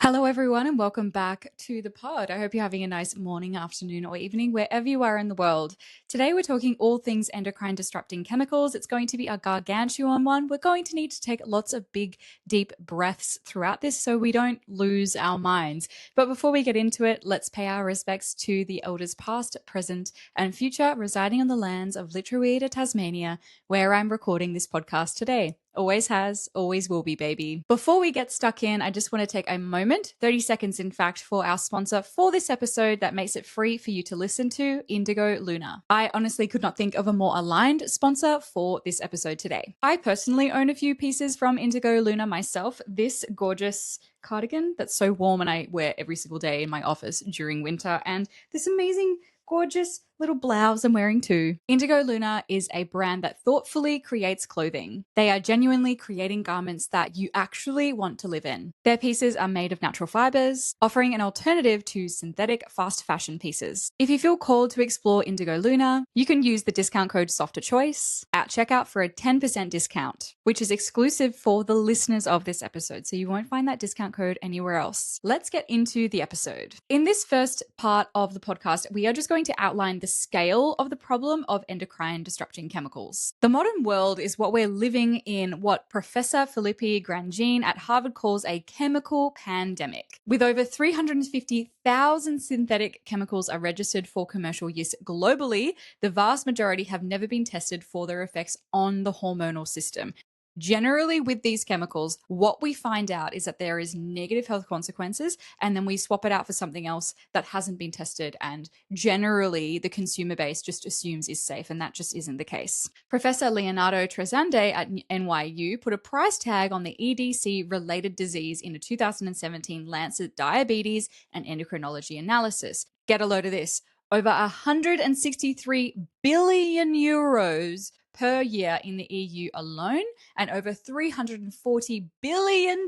Hello, everyone, and welcome back to the pod. I hope you're having a nice morning, afternoon, or evening, wherever you are in the world. Today, we're talking all things endocrine disrupting chemicals. It's going to be a gargantuan one. We're going to need to take lots of big, deep breaths throughout this so we don't lose our minds. But before we get into it, let's pay our respects to the elders past, present, and future residing on the lands of Litruwita, Tasmania, where I'm recording this podcast today. Always has, always will be, baby. Before we get stuck in, I just want to take a moment, 30 seconds in fact, for our sponsor for this episode that makes it free for you to listen to, Indigo Luna. I honestly could not think of a more aligned sponsor for this episode today. I personally own a few pieces from Indigo Luna myself. This gorgeous cardigan that's so warm and I wear every single day in my office during winter, and this amazing gorgeous little blouse I'm wearing too. Indigo Luna is a brand that thoughtfully creates clothing. They are genuinely creating garments that you actually want to live in. Their pieces are made of natural fibers, offering an alternative to synthetic fast fashion pieces. If you feel called to explore Indigo Luna, you can use the discount code SOFTERCHOICE at checkout for a 10% discount, which is exclusive for the listeners of this episode, so you won't find that discount code anywhere else. Let's get into the episode. In this first part of the podcast, we are just going to outline the scale of the problem of endocrine disrupting chemicals. The modern world is what we're living in, what Professor Philippe Grandjean at Harvard calls a chemical pandemic. With over 350,000 synthetic chemicals are registered for commercial use globally, the vast majority have never been tested for their effects on the hormonal system. Generally, with these chemicals, what we find out is that there is negative health consequences, and then we swap it out for something else that hasn't been tested, and generally the consumer base just assumes is safe, and that just isn't the case. Professor Leonardo Trezande at NYU put a price tag on the EDC-related disease in a 2017 Lancet Diabetes and Endocrinology analysis. Get a load of this. Over 163 billion euros per year in the EU alone, and over $340 billion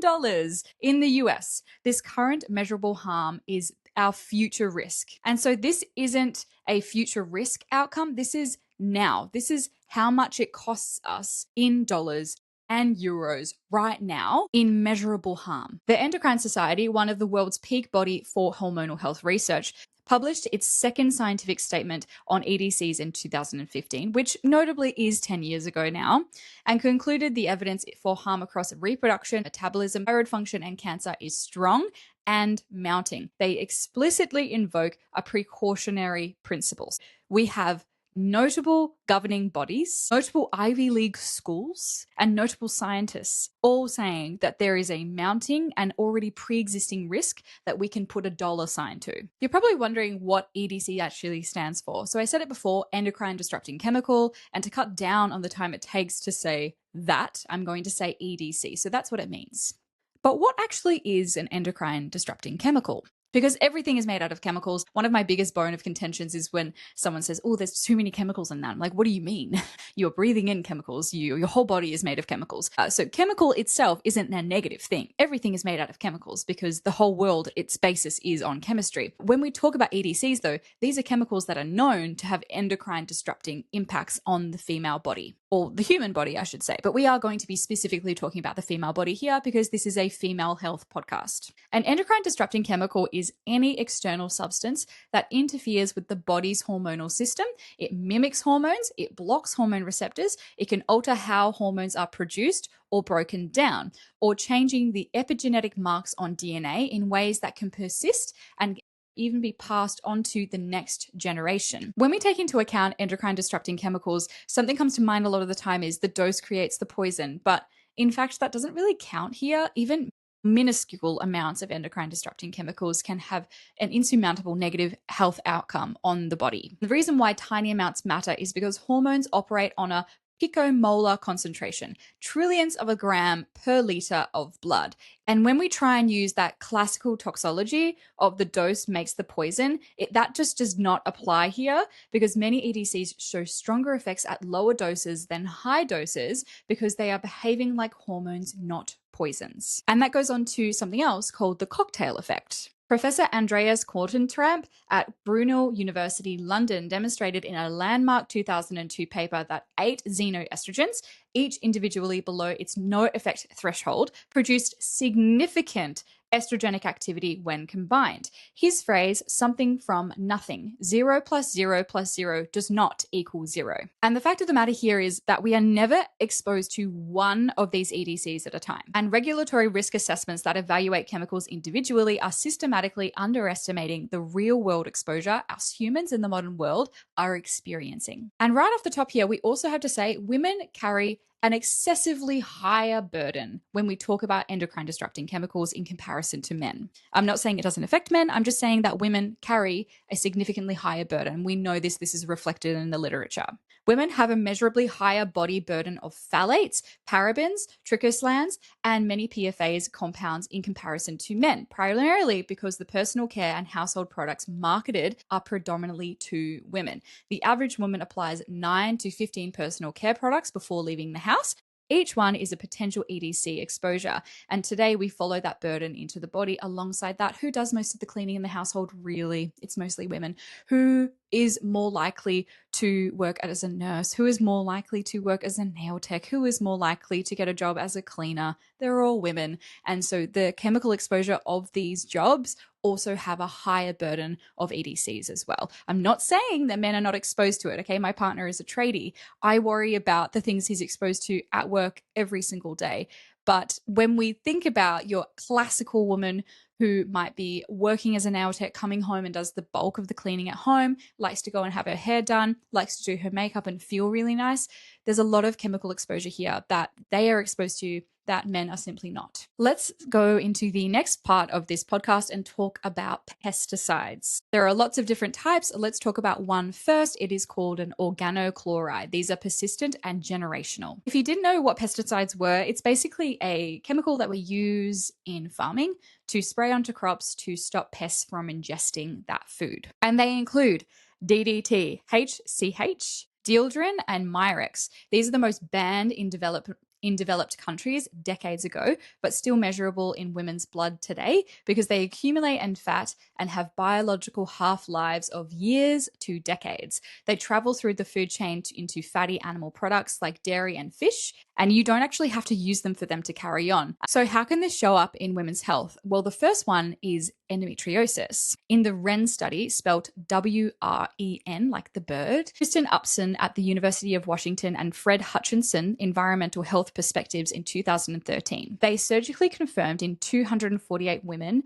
in the US. This current measurable harm is our future risk. And so this isn't a future risk outcome. This is now. This is how much it costs us in dollars and euros right now in measurable harm. The Endocrine Society, one of the world's peak body for hormonal health research, published its second scientific statement on EDCs in 2015, which notably is 10 years ago now, and concluded the evidence for harm across reproduction, metabolism, thyroid function, and cancer is strong and mounting. They explicitly invoke a precautionary principle. We have notable governing bodies, notable Ivy League schools, and notable scientists all saying that there is a mounting and already pre-existing risk that we can put a dollar sign to. You're probably wondering what EDC actually stands for. So I said it before, endocrine disrupting chemical, and to cut down on the time it takes to say that, I'm going to say EDC. So that's what it means. But what actually is an endocrine disrupting chemical? Because everything is made out of chemicals. One of my biggest bone of contentions is when someone says, oh, there's too many chemicals in that. I'm like, what do you mean? You're breathing in chemicals. Your whole body is made of chemicals. So chemical itself isn't a negative thing. Everything is made out of chemicals because the whole world, its basis is on chemistry. When we talk about EDCs, though, these are chemicals that are known to have endocrine disrupting impacts on the female body, or the human body, I should say. But we are going to be specifically talking about the female body here because this is a female health podcast. An endocrine disrupting chemical is any external substance that interferes with the body's hormonal system. It mimics hormones, it blocks hormone receptors, it can alter how hormones are produced or broken down, or changing the epigenetic marks on DNA in ways that can persist and even be passed on to the next generation. When we take into account endocrine disrupting chemicals, something comes to mind a lot of the time is the dose creates the poison, but in fact, that doesn't really count here. Even minuscule amounts of endocrine disrupting chemicals can have an insurmountable negative health outcome on the body. The reason why tiny amounts matter is because hormones operate on a picomolar concentration, trillions of a gram per liter of blood. And when we try and use that classical toxology of the dose makes the poison, that just does not apply here because many EDCs show stronger effects at lower doses than high doses because they are behaving like hormones, not poisons. And that goes on to something else called the cocktail effect. Professor Andreas Kortentramp at Brunel University, London, demonstrated in a landmark 2002 paper that 8 xenoestrogens, each individually below its no effect threshold, produced significant estrogenic activity when combined. His phrase, something from nothing, 0 plus 0 plus 0 does not equal 0. And the fact of the matter here is that we are never exposed to one of these EDCs at a time. And regulatory risk assessments that evaluate chemicals individually are systematically underestimating the real world exposure us humans in the modern world are experiencing. And right off the top here, we also have to say women carry an excessively higher burden when we talk about endocrine disrupting chemicals in comparison to men. I'm not saying it doesn't affect men. I'm just saying that women carry a significantly higher burden. We know this is reflected in the literature. Women have a measurably higher body burden of phthalates, parabens, tricosans, and many PFAS compounds in comparison to men, primarily because the personal care and household products marketed are predominantly to women. The average woman applies 9 to 15 personal care products before leaving the house. Each one is a potential EDC exposure. And today we follow that burden into the body. Alongside that, who does most of the cleaning in the household? Really, it's mostly women. Who is more likely to work as a nurse? Who is more likely to work as a nail tech? Who is more likely to get a job as a cleaner? They're all women. And so the chemical exposure of these jobs also have a higher burden of EDCs as well. I'm not saying that men are not exposed to it. Okay, my partner is a tradie. I worry about the things he's exposed to at work every single day. But when we think about your classical woman who might be working as a nail tech, coming home and does the bulk of the cleaning at home, likes to go and have her hair done, likes to do her makeup and feel really nice, there's a lot of chemical exposure here that they are exposed to that men are simply not. Let's go into the next part of this podcast and talk about pesticides. There are lots of different types. Let's talk about one first. It is called an organochloride. These are persistent and generational. If you didn't know what pesticides were, it's basically a chemical that we use in farming to spray onto crops to stop pests from ingesting that food. And they include DDT, HCH, dieldrin, and Mirex. These are the most banned in developed countries decades ago, but still measurable in women's blood today because they accumulate in fat and have biological half-lives of years to decades. They travel through the food chain into fatty animal products like dairy and fish, and you don't actually have to use them for them to carry on. So how can this show up in women's health? Well, the first one is endometriosis. In the WREN study, spelt W-R-E-N, like the bird, Kristen Upson at the University of Washington and Fred Hutchinson, Environmental Health Perspectives in 2013. They surgically confirmed in 248 women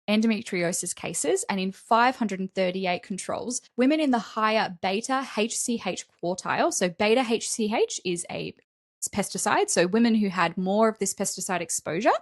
endometriosis cases, and in 538 controls, women in the higher beta HCH quartile. So beta HCH is a pesticide. So women who had more of this pesticide exposure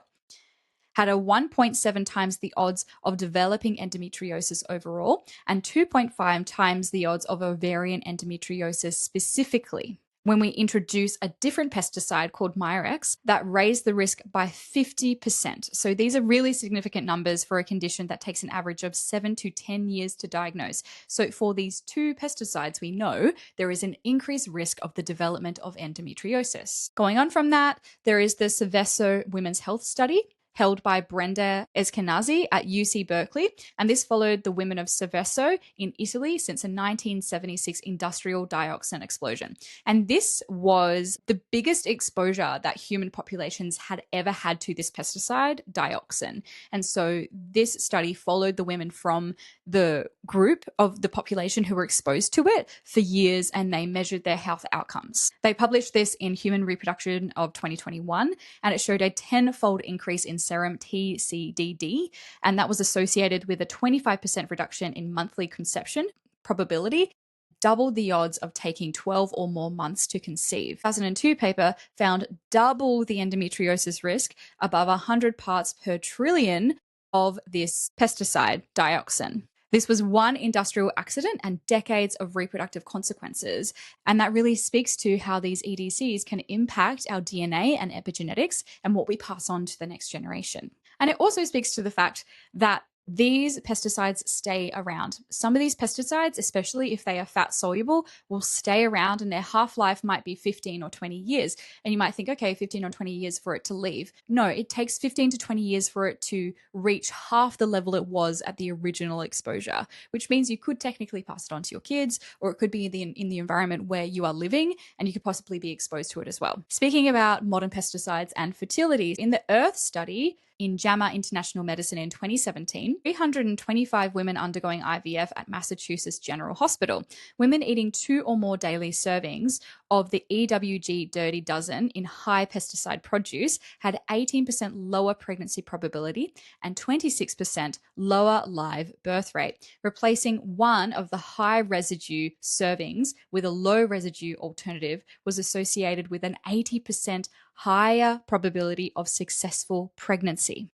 had a 1.7 times the odds of developing endometriosis overall and 2.5 times the odds of ovarian endometriosis specifically. When we introduce a different pesticide called Mirex that raised the risk by 50%. So these are really significant numbers for a condition that takes an average of 7 to 10 years to diagnose. So for these two pesticides, we know there is an increased risk of the development of endometriosis. Going on from that, there is the Seveso Women's Health Study, held by Brenda Eskenazi at UC Berkeley, and this followed the women of Seveso in Italy since a 1976 industrial dioxin explosion. And this was the biggest exposure that human populations had ever had to this pesticide, dioxin. And so this study followed the women from the group of the population who were exposed to it for years, and they measured their health outcomes. They published this in Human Reproduction of 2021, and it showed a 10-fold increase in serum TCDD, and that was associated with a 25% reduction in monthly conception probability, double the odds of taking 12 or more months to conceive. 2002 paper found double the endometriosis risk above 100 parts per trillion of this pesticide, dioxin. This was one industrial accident and decades of reproductive consequences. And that really speaks to how these EDCs can impact our DNA and epigenetics and what we pass on to the next generation. And it also speaks to the fact that these pesticides stay around. Some of these pesticides, especially if they are fat soluble, will stay around and their half-life might be 15 or 20 years. And you might think, okay, 15 or 20 years for it to leave. No, it takes 15 to 20 years for it to reach half the level it was at the original exposure, which means you could technically pass it on to your kids, or it could be in the environment where you are living and you could possibly be exposed to it as well. Speaking about modern pesticides and fertility, in the Earth study, in JAMA International Medicine in 2017, 325 women undergoing IVF at Massachusetts General Hospital. Women eating 2 or more daily servings of the EWG Dirty Dozen in high pesticide produce had 18% lower pregnancy probability and 26% lower live birth rate, replacing one of the high residue servings with a low residue alternative was associated with an 80% higher probability of successful pregnancy.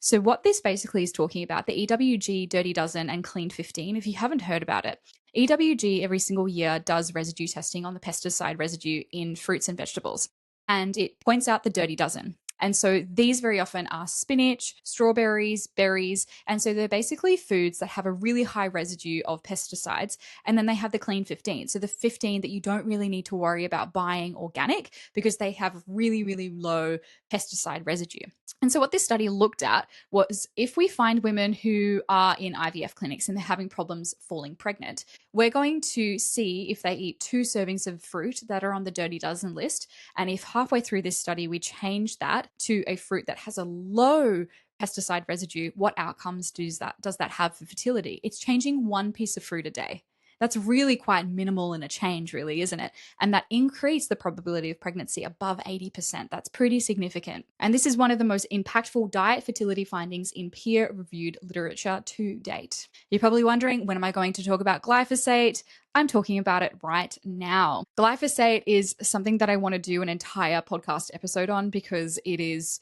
So what this basically is talking about, the EWG Dirty Dozen and Clean 15, if you haven't heard about it, EWG every single year does residue testing on the pesticide residue in fruits and vegetables, and it points out the Dirty Dozen. And so these very often are spinach, strawberries, berries. And so they're basically foods that have a really high residue of pesticides. And then they have the clean 15. So the 15 that you don't really need to worry about buying organic because they have really, really low pesticide residue. And so what this study looked at was if we find women who are in IVF clinics and they're having problems falling pregnant, we're going to see if they eat 2 servings of fruit that are on the Dirty Dozen list. And if halfway through this study we change that to a fruit that has a low pesticide residue, what outcomes does that have for fertility? It's changing 1 piece of fruit a day. That's really quite minimal in a change, really, isn't it? And that increased the probability of pregnancy above 80%. That's pretty significant. And this is one of the most impactful diet fertility findings in peer-reviewed literature to date. You're probably wondering, when am I going to talk about glyphosate? I'm talking about it right now. Glyphosate is something that I want to do an entire podcast episode on because it is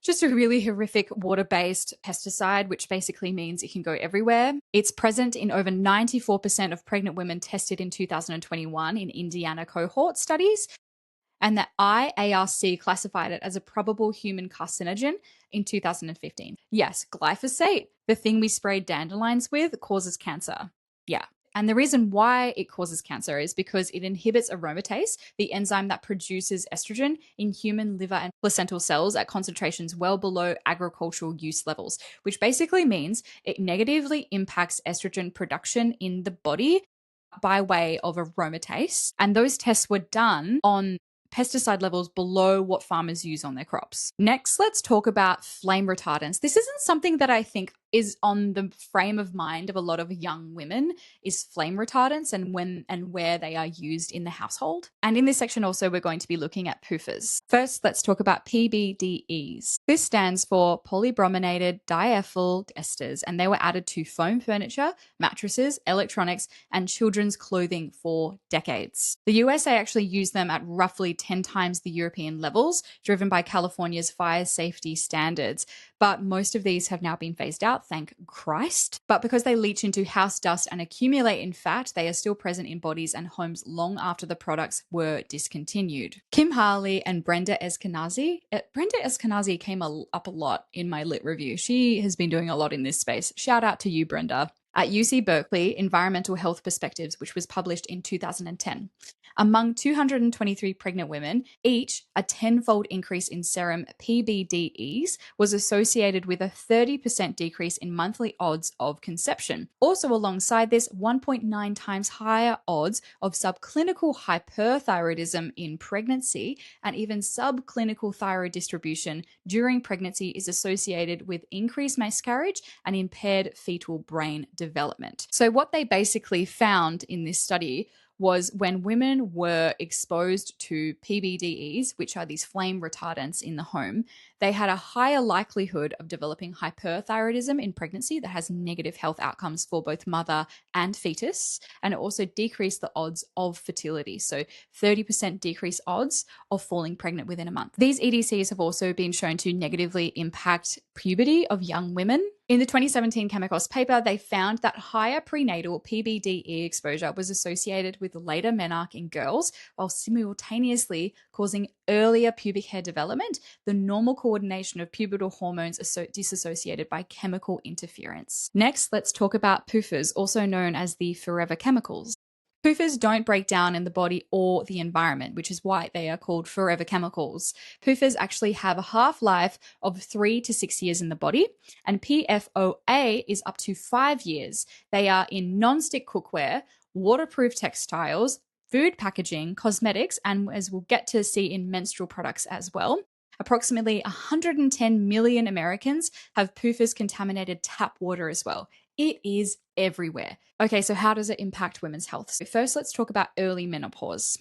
just a really horrific water-based pesticide, which basically means it can go everywhere. It's present in over 94% of pregnant women tested in 2021 in Indiana cohort studies. And the IARC classified it as a probable human carcinogen in 2015. Yes, glyphosate, the thing we sprayed dandelions with, causes cancer. Yeah. And the reason why it causes cancer is because it inhibits aromatase, the enzyme that produces estrogen in human liver and placental cells at concentrations well below agricultural use levels, which basically means it negatively impacts estrogen production in the body by way of aromatase. And those tests were done on pesticide levels below what farmers use on their crops. Next, let's talk about flame retardants. This isn't something that I think is on the frame of mind of a lot of young women, is flame retardants and when and where they are used in the household. And in this section also, we're going to be looking at PUFAs. First, let's talk about PBDEs. This stands for polybrominated diethyl esters, and they were added to foam furniture, mattresses, electronics, and children's clothing for decades. The USA actually used them at roughly 10 times the European levels, driven by California's fire safety standards. But most of these have now been phased out, thank Christ. But because they leach into house dust and accumulate in fat, they are still present in bodies and homes long after the products were discontinued. Kim Harley and Brenda Eskenazi. Brenda Eskenazi came up a lot in my lit review. She has been doing a lot in this space. Shout out to you, Brenda. At UC Berkeley, Environmental Health Perspectives, which was published in 2010. Among 223 pregnant women, each a 10-fold increase in serum PBDEs was associated with a 30% decrease in monthly odds of conception. Also alongside this, 1.9 times higher odds of subclinical hyperthyroidism in pregnancy, and even subclinical thyroid distribution during pregnancy is associated with increased miscarriage and impaired fetal brain development. So what they basically found in this study was when women were exposed to PBDEs, which are these flame retardants in the home, they had a higher likelihood of developing hyperthyroidism in pregnancy that has negative health outcomes for both mother and fetus, and it also decreased the odds of fertility. So 30% decreased odds of falling pregnant within a month. These EDCs have also been shown to negatively impact puberty of young women. In the 2017 Chemicals paper, they found that higher prenatal PBDE exposure was associated with later menarche in girls, while simultaneously causing earlier pubic hair development, the normal coordination of pubertal hormones disassociated by chemical interference. Next, let's talk about PUFAs, also known as the forever chemicals. PUFAs don't break down in the body or the environment, which is why they are called forever chemicals. PUFAs actually have a half-life of 3 to 6 years in the body, and PFOA is up to 5 years. They are in non-stick cookware, waterproof textiles, food packaging, cosmetics, and as we'll get to see in menstrual products as well. Approximately 110 million Americans have PFAS contaminated tap water as well. It is everywhere. Okay, so how does it impact women's health? So first, let's talk about early menopause.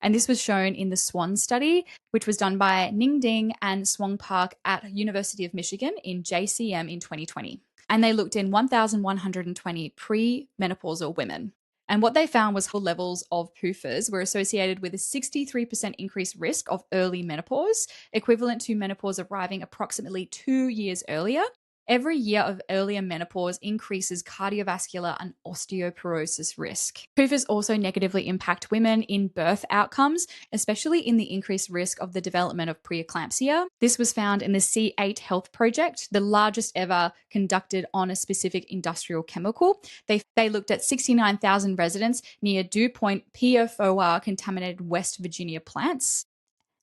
And this was shown in the SWAN study, which was done by Ning Ding and Swang Park at University of Michigan in JCM in 2020. And they looked in 1,120 pre-menopausal women. And what they found was levels of PFAS were associated with a 63% increased risk of early menopause, equivalent to menopause arriving approximately 2 years earlier. Every year of earlier menopause increases cardiovascular and osteoporosis risk. PFAS also negatively impact women in birth outcomes, especially in the increased risk of the development of preeclampsia. This was found in the C8 Health Project, the largest ever conducted on a specific industrial chemical. They looked at 69,000 residents near Dew Point PFOR contaminated West Virginia plants.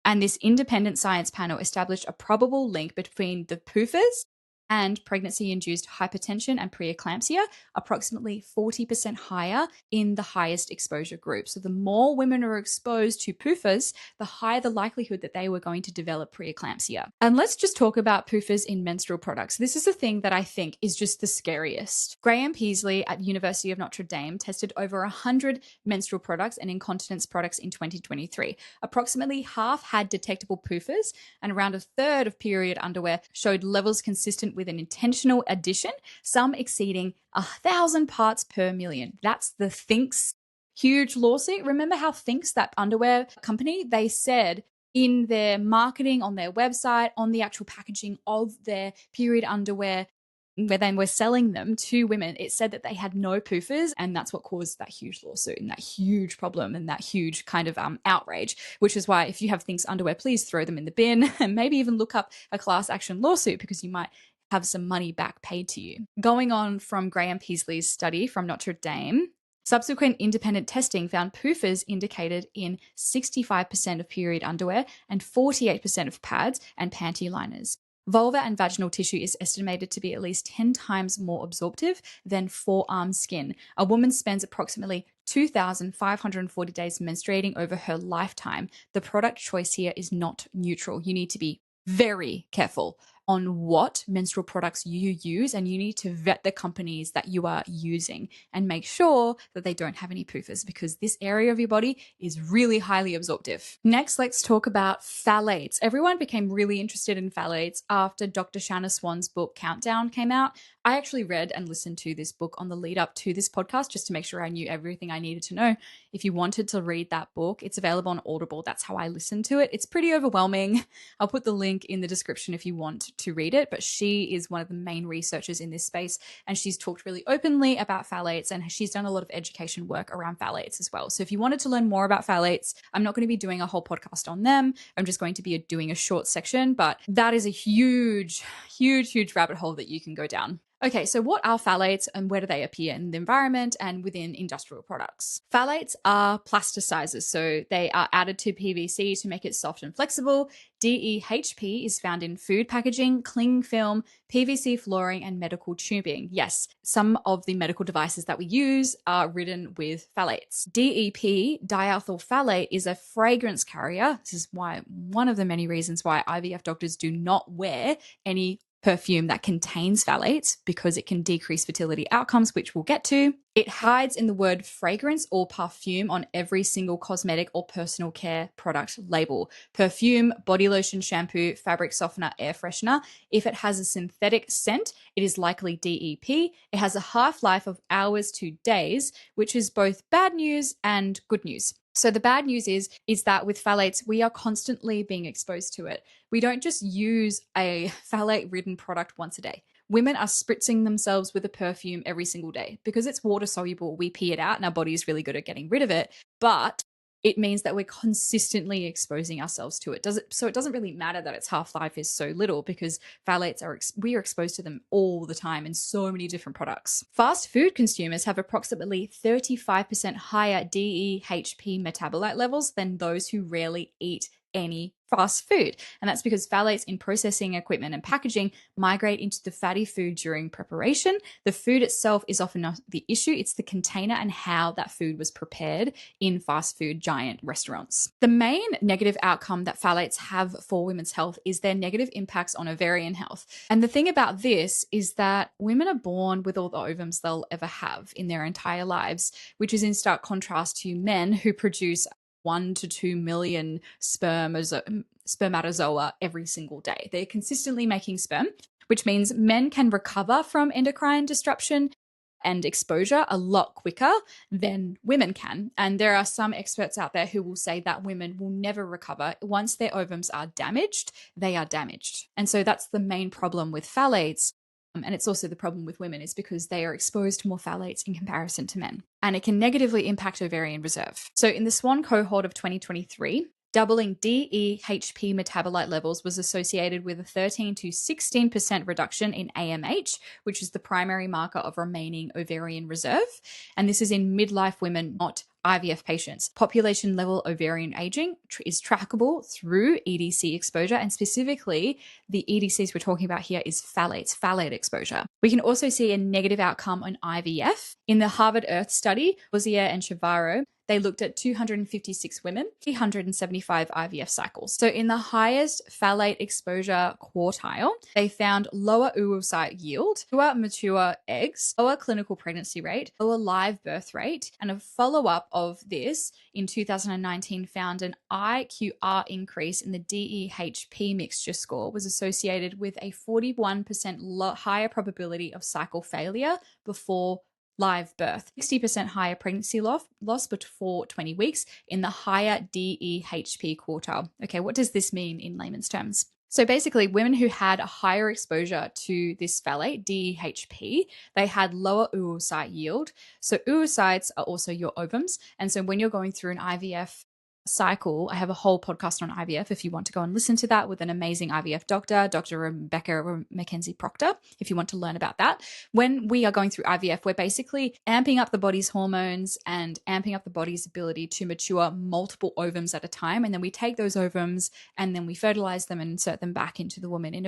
And this independent science panel established a probable link between the PFAS and pregnancy-induced hypertension and preeclampsia, approximately 40% higher in the highest exposure group. So the more women are exposed to PFAS, the higher the likelihood that they were going to develop preeclampsia. And let's just talk about PFAS in menstrual products. This is the thing that I think is just the scariest. Graham Peasley at University of Notre Dame tested over 100 menstrual products and incontinence products in 2023. Approximately half had detectable PFAS, and around a third of period underwear showed levels consistent with an intentional addition, some exceeding 1,000 parts per million. That's the Thinx huge lawsuit. Remember how Thinx, that underwear company, they said in their marketing on their website, on the actual packaging of their period underwear, where they were selling them to women, it said that they had no PFAS, and that's what caused that huge lawsuit and that huge problem and that huge kind of outrage, which is why if you have Thinx underwear, please throw them in the bin and maybe even look up a class action lawsuit because you might have some money back paid to you. Going on from Graham Peasley's study from Notre Dame, subsequent independent testing found PFAS indicated in 65% of period underwear and 48% of pads and panty liners. Vulva and vaginal tissue is estimated to be at least 10 times more absorptive than forearm skin. A woman spends approximately 2,540 days menstruating over her lifetime. The product choice here is not neutral. You need to be very careful on what menstrual products you use, and you need to vet the companies that you are using and make sure that they don't have any PFAS, because this area of your body is really highly absorptive. Next, let's talk about phthalates. Everyone became really interested in phthalates after Dr. Shanna Swan's book Countdown came out. I actually read and listened to this book on the lead up to this podcast just to make sure I knew everything I needed to know. If you wanted to read that book, it's available on Audible. That's how I listened to it. It's pretty overwhelming. I'll put the link in the description if you want to read it, but she is one of the main researchers in this space, and she's talked really openly about phthalates, and she's done a lot of education work around phthalates as well. So if you wanted to learn more about phthalates, I'm not going to be doing a whole podcast on them. I'm just going to be doing a short section, but that is a huge rabbit hole that you can go down. Okay, so what are phthalates and where do they appear in the environment and within industrial products? Phthalates are plasticizers, so they are added to PVC to make it soft and flexible. DEHP is found in food packaging, cling film, PVC flooring, and medical tubing. Yes, some of the medical devices that we use are ridden with phthalates. DEP, diethyl phthalate, is a fragrance carrier. This is one of the many reasons why IVF doctors do not wear any perfume that contains phthalates, because it can decrease fertility outcomes, which we'll get to. It hides in the word fragrance or perfume on every single cosmetic or personal care product label. Perfume, body lotion, shampoo, fabric softener, air freshener. If it has a synthetic scent, it is likely DEP. It has a half-life of hours to days, which is both bad news and good news. So the bad news is that with phthalates, we are constantly being exposed to it. We don't just use a phthalate-ridden product once a day. Women are spritzing themselves with a perfume every single day. Because it's water soluble, we pee it out and our body is really good at getting rid of it. But it means that we're consistently exposing ourselves to it. So it doesn't really matter that its half-life is so little, because phthalates we are exposed to them all the time in so many different products. Fast food consumers have approximately 35% higher DEHP metabolite levels than those who rarely eat any fast food. And that's because phthalates in processing equipment and packaging migrate into the fatty food during preparation. The food itself is often not the issue. It's the container and how that food was prepared in fast food giant restaurants. The main negative outcome that phthalates have for women's health is their negative impacts on ovarian health. And the thing about this is that women are born with all the ovums they'll ever have in their entire lives, which is in stark contrast to men who produce 1 to 2 million spermatozoa every single day. They're consistently making sperm, which means men can recover from endocrine disruption and exposure a lot quicker than women can. And there are some experts out there who will say that women will never recover. Once their ovums are damaged, they are damaged. And so that's the main problem with phthalates. And it's also the problem with women is because they are exposed to more phthalates in comparison to men. And it can negatively impact ovarian reserve. So in the SWAN cohort of 2023, doubling DEHP metabolite levels was associated with a 13 to 16% reduction in AMH, which is the primary marker of remaining ovarian reserve. And this is in midlife women, not IVF patients. Population level ovarian aging is trackable through EDC exposure, and specifically the EDCs we're talking about here is phthalate exposure. We can also see a negative outcome on IVF. In the Harvard Earth study, Ozier and Chavarro, they looked at 256 women, 375 IVF cycles. So in the highest phthalate exposure quartile, they found lower oocyte yield, fewer mature eggs, lower clinical pregnancy rate, lower live birth rate, and a follow-up of this in 2019 found an IQR increase in the DEHP mixture score was associated with a 41% higher probability of cycle failure before live birth, 60% higher pregnancy loss before 20 weeks in the higher DEHP quartile. Okay, what does this mean in layman's terms? So basically, women who had a higher exposure to this phthalate, DEHP, they had lower oocyte yield. So oocytes are also your ovums. And so when you're going through an IVF cycle, I have a whole podcast on IVF if you want to go and listen to that with an amazing IVF doctor, Dr. Rebecca Mackenzie Proctor, if you want to learn about that. When we are going through IVF, we're basically amping up the body's hormones and amping up the body's ability to mature multiple ovums at a time. And then we take those ovums and then we fertilize them and insert them back into the woman in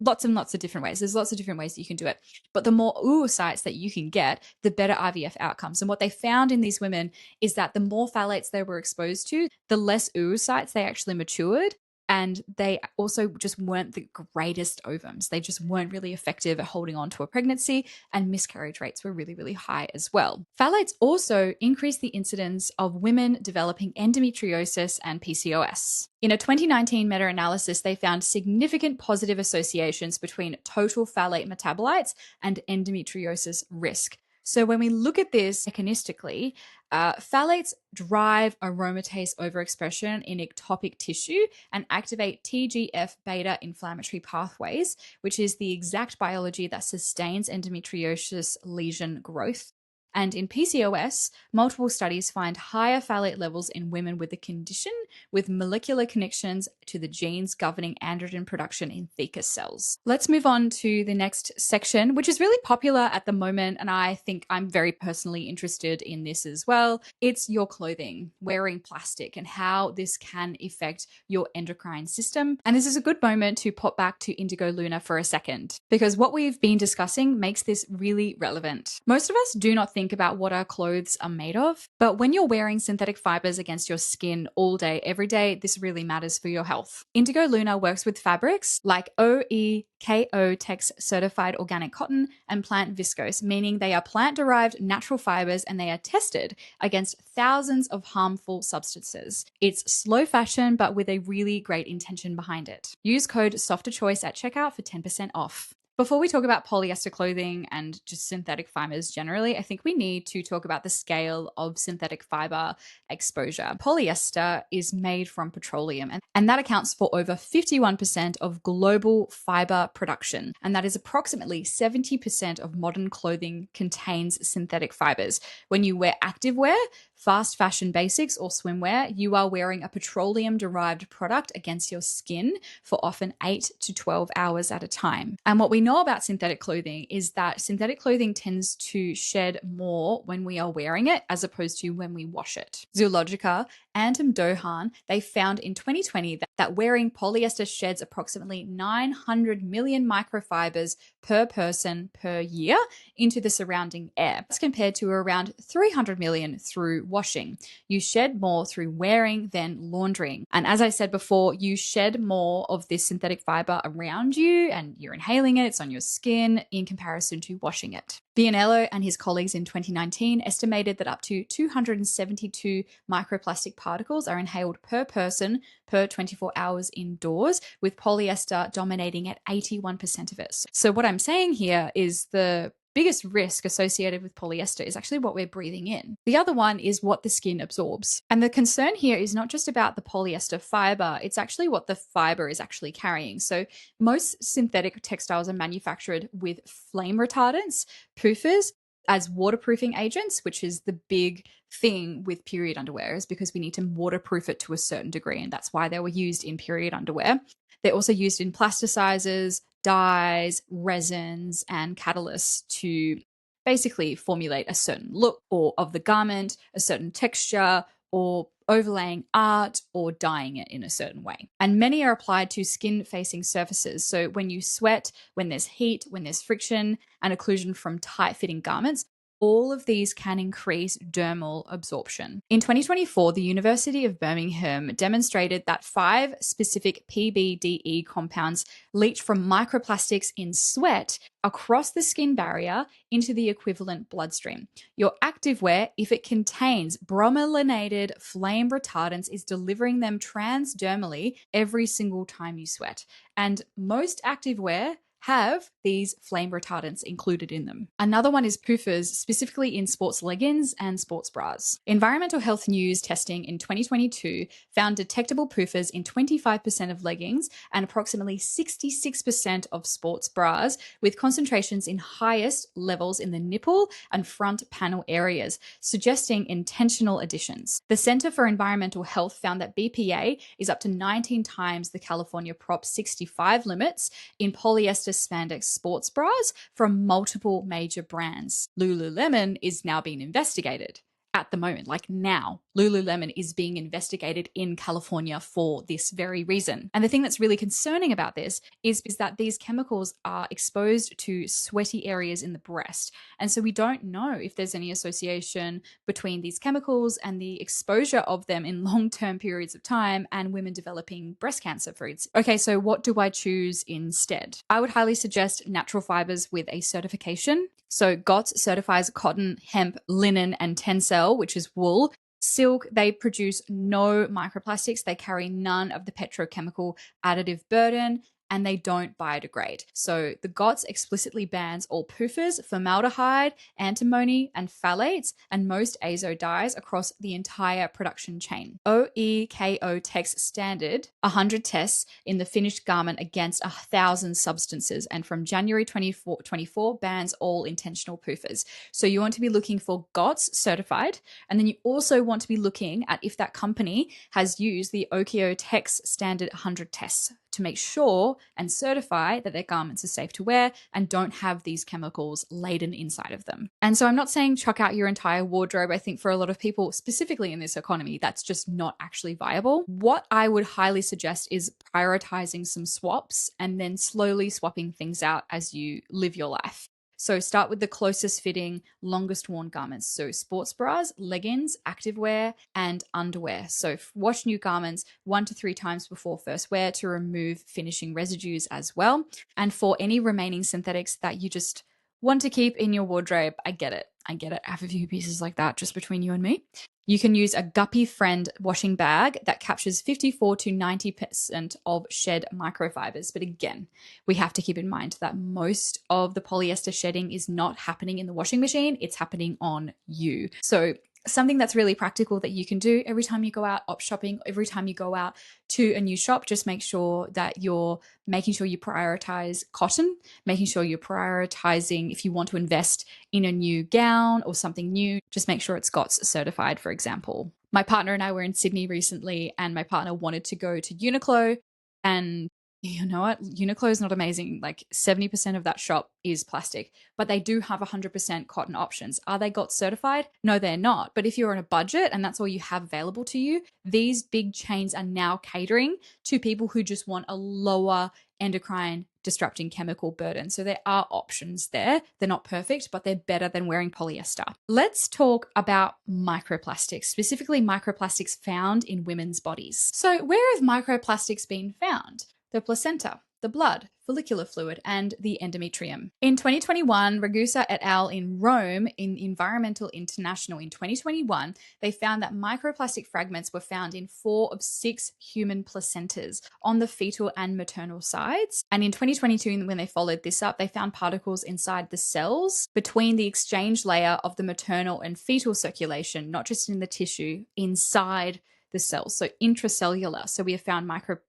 lots and lots of different ways. There's lots of different ways that you can do it. But the more oocytes that you can get, the better IVF outcomes. And what they found in these women is that the more phthalates they were exposed to, the less oocytes they actually matured, and they also just weren't the greatest ovums. They just weren't really effective at holding on to a pregnancy, and miscarriage rates were really, really high as well. Phthalates also increase the incidence of women developing endometriosis and PCOS. In a 2019 meta-analysis, they found significant positive associations between total phthalate metabolites and endometriosis risk. So when we look at this mechanistically, phthalates drive aromatase overexpression in ectopic tissue and activate TGF-beta inflammatory pathways, which is the exact biology that sustains endometriosis lesion growth. And in PCOS, multiple studies find higher phthalate levels in women with the condition with molecular connections to the genes governing androgen production in theca cells. Let's move on to the next section, which is really popular at the moment, and I think I'm very personally interested in this as well. It's your clothing, wearing plastic, and how this can affect your endocrine system. And this is a good moment to pop back to Indigo Luna for a second, because what we've been discussing makes this really relevant. Most of us do not think about what our clothes are made of, but when you're wearing synthetic fibers against your skin all day, every day, this really matters for your health. Indigo Luna works with fabrics like OEKO Tex certified organic cotton and plant viscose, meaning they are plant-derived natural fibers and they are tested against thousands of harmful substances. It's slow fashion, but with a really great intention behind it. Use code SOFTERCHOICE at checkout for 10% off. Before we talk about polyester clothing and just synthetic fibers generally, I think we need to talk about the scale of synthetic fiber exposure. Polyester is made from petroleum, and that accounts for over 51% of global fiber production. And that is approximately 70% of modern clothing contains synthetic fibers. When you wear activewear, fast fashion basics, or swimwear, you are wearing a petroleum-derived product against your skin for often 8 to 12 hours at a time. And what we know about synthetic clothing is that synthetic clothing tends to shed more when we are wearing it as opposed to when we wash it. Zoologica Anton Dohan, they found in 2020 that wearing polyester sheds approximately 900 million microfibers per person per year into the surrounding air. That's compared to around 300 million through washing. You shed more through wearing than laundering. And as I said before, you shed more of this synthetic fiber around you and you're inhaling it, it's on your skin in comparison to washing it. Bianello and his colleagues in 2019 estimated that up to 272 microplastic particles are inhaled per person per 24 hours indoors, with polyester dominating at 81% of it. So what I'm saying here is the biggest risk associated with polyester is actually what we're breathing in. The other one is what the skin absorbs. And the concern here is not just about the polyester fiber, it's actually what the fiber is actually carrying. So most synthetic textiles are manufactured with flame retardants, PUFAs, as waterproofing agents, which is the big thing with period underwear, is because we need to waterproof it to a certain degree. And that's why they were used in period underwear. They're also used in plasticizers, dyes, resins, and catalysts to basically formulate a certain look or of the garment, a certain texture, or overlaying art or dyeing it in a certain way. And many are applied to skin-facing surfaces. So when you sweat, when there's heat, when there's friction and occlusion from tight-fitting garments, all of these can increase dermal absorption. In 2024, the University of Birmingham demonstrated that 5 specific PBDE compounds leach from microplastics in sweat across the skin barrier into the equivalent bloodstream. Your activewear, if it contains bromelainated flame retardants, is delivering them transdermally every single time you sweat. And most activewear have these flame retardants included in them. Another one is PUFAs, specifically in sports leggings and sports bras. Environmental Health News testing in 2022 found detectable PUFAs in 25% of leggings and approximately 66% of sports bras, with concentrations in highest levels in the nipple and front panel areas, suggesting intentional additions. The Center for Environmental Health found that BPA is up to 19 times the California Prop 65 limits in polyester spandex sports bras from multiple major brands. Lululemon is now being investigated. At the moment, like now, Lululemon is being investigated in California for this very reason. And the thing that's really concerning about this is that these chemicals are exposed to sweaty areas in the breast. And so we don't know if there's any association between these chemicals and the exposure of them in long-term periods of time and women developing breast cancer, for instance. Okay, so what do I choose instead? I would highly suggest natural fibers with a certification. So GOTS certifies cotton, hemp, linen, and tencel, which is wool. Silk, they produce no microplastics. They carry none of the petrochemical additive burden, and they don't biodegrade. So the GOTS explicitly bans all PUFAs, formaldehyde, antimony, and phthalates, and most azo dyes across the entire production chain. OEKO text standard 100 tests in the finished garment against 1,000 substances, and from January 2024 bans all intentional PUFAs. So you want to be looking for GOTS certified, and then you also want to be looking at if that company has used the OEKO text standard 100 tests to make sure and certify that their garments are safe to wear and don't have these chemicals laden inside of them. And so I'm not saying chuck out your entire wardrobe. I think for a lot of people, specifically in this economy, that's just not actually viable. What I would highly suggest is prioritizing some swaps and then slowly swapping things out as you live your life. So start with the closest fitting, longest worn garments. So sports bras, leggings, activewear, and underwear. So wash new garments 1 to 3 times before first wear to remove finishing residues as well. And for any remaining synthetics that you just want to keep in your wardrobe, I get it. I have a few pieces like that just between you and me. You can use a Guppy Friend washing bag that captures 54 to 90% of shed microfibers. But again, we have to keep in mind that most of the polyester shedding is not happening in the washing machine. It's happening on you. So something that's really practical that you can do every time you go out op shopping, every time you go out to a new shop, just make sure that you're making sure you prioritize cotton, making sure you're prioritizing if you want to invest in a new gown or something new, just make sure it's GOTS certified, for example. My partner and I were in Sydney recently, and my partner wanted to go to Uniqlo, and You know what? Uniqlo is not amazing. Like 70% of that shop is plastic, but they do have 100% cotton options. Are they GOTS certified? No, they're not. But if you're on a budget and that's all you have available to you, these big chains are now catering to people who just want a lower endocrine disrupting chemical burden. So there are options there. They're not perfect, but they're better than wearing polyester. Let's talk about microplastics, specifically microplastics found in women's bodies. So where have microplastics been found? The placenta, the blood, follicular fluid, and the endometrium. In 2021, Ragusa et al. In Rome in Environmental International in 2021, they found that microplastic fragments were found in 4 of 6 human placentas on the fetal and maternal sides. And in 2022, when they followed this up, they found particles inside the cells between the exchange layer of the maternal and fetal circulation, not just in the tissue, inside the cells, so intracellular. So we have found microplastics